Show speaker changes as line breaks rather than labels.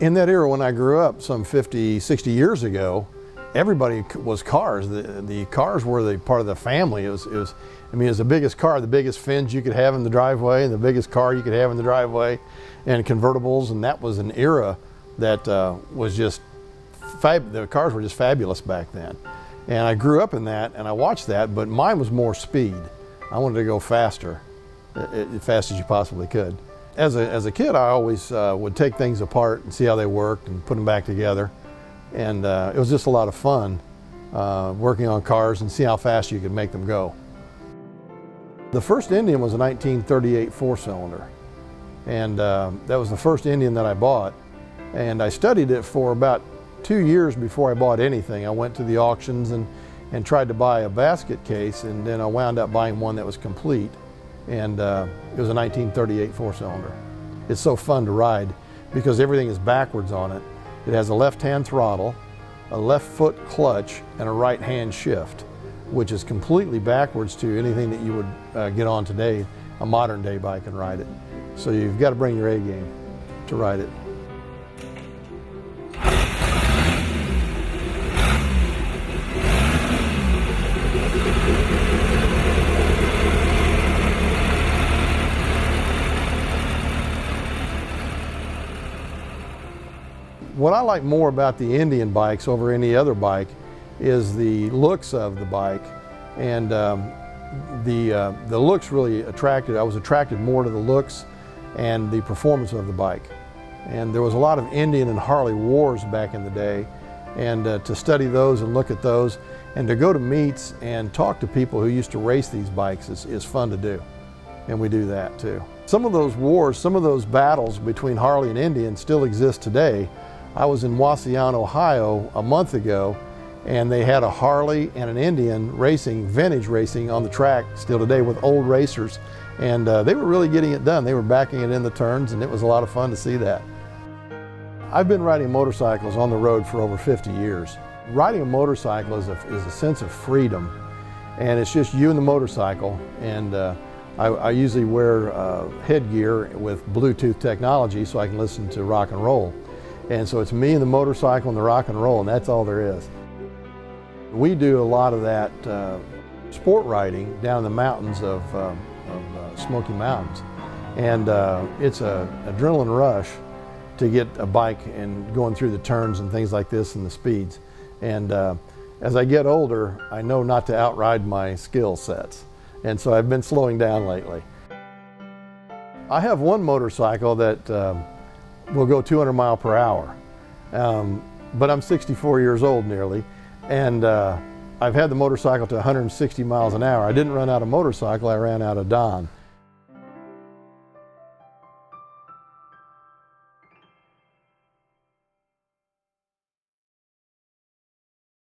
In that era when I grew up, some 50, 60 years ago, everybody was cars. The cars were the part of the family. It was the biggest car, the biggest fins you could have in the driveway, and the biggest car you could have in the driveway, and convertibles, and that was an era that was just, the cars were just fabulous back then. And I grew up in that, and I watched that, but mine was more speed. I wanted to go faster, as fast as you possibly could. As a kid, I always would take things apart and see how they worked and put them back together. And it was just a lot of fun working on cars and see how fast you could make them go. The first Indian was a 1938 four-cylinder. And that was the first Indian that I bought. And I studied it for about 2 years before I bought anything. I went to the auctions and tried to buy a basket case, and then I wound up buying one that was complete. And it was a 1938 four-cylinder. It's so fun to ride because everything is backwards on it. It has a left-hand throttle, a left-foot clutch, and a right-hand shift, which is completely backwards to anything that you would get on today, a modern-day bike, and ride it. So you've got to bring your A game to ride it. What I like more about the Indian bikes over any other bike is the looks of the bike, and the looks really attracted. I was attracted more to the looks and the performance of the bike. And there was a lot of Indian and Harley wars back in the day, and to study those and look at those and to go to meets and talk to people who used to race these bikes is fun to do, and we do that too. Some of those wars, some of those battles between Harley and Indian still exist today. I was in Wauseon, Ohio a month ago, and they had a Harley and an Indian racing, vintage racing on the track still today with old racers, and they were really getting it done. They were backing it in the turns, and it was a lot of fun to see that. I've been riding motorcycles on the road for over 50 years. Riding a motorcycle is a sense of freedom, and it's just you and the motorcycle, and I usually wear headgear with Bluetooth technology so I can listen to rock and roll. And so it's me and the motorcycle and the rock and roll, and that's all there is. We do a lot of that sport riding down in the mountains of Smoky Mountains. And it's an adrenaline rush to get a bike and going through the turns and things like this and the speeds. And as I get older, I know not to outride my skill sets. And so I've been slowing down lately. I have one motorcycle that will go 200 miles per hour. But I'm 64 years old nearly, and I've had the motorcycle to 160 miles an hour. I didn't run out of motorcycle, I ran out of Don.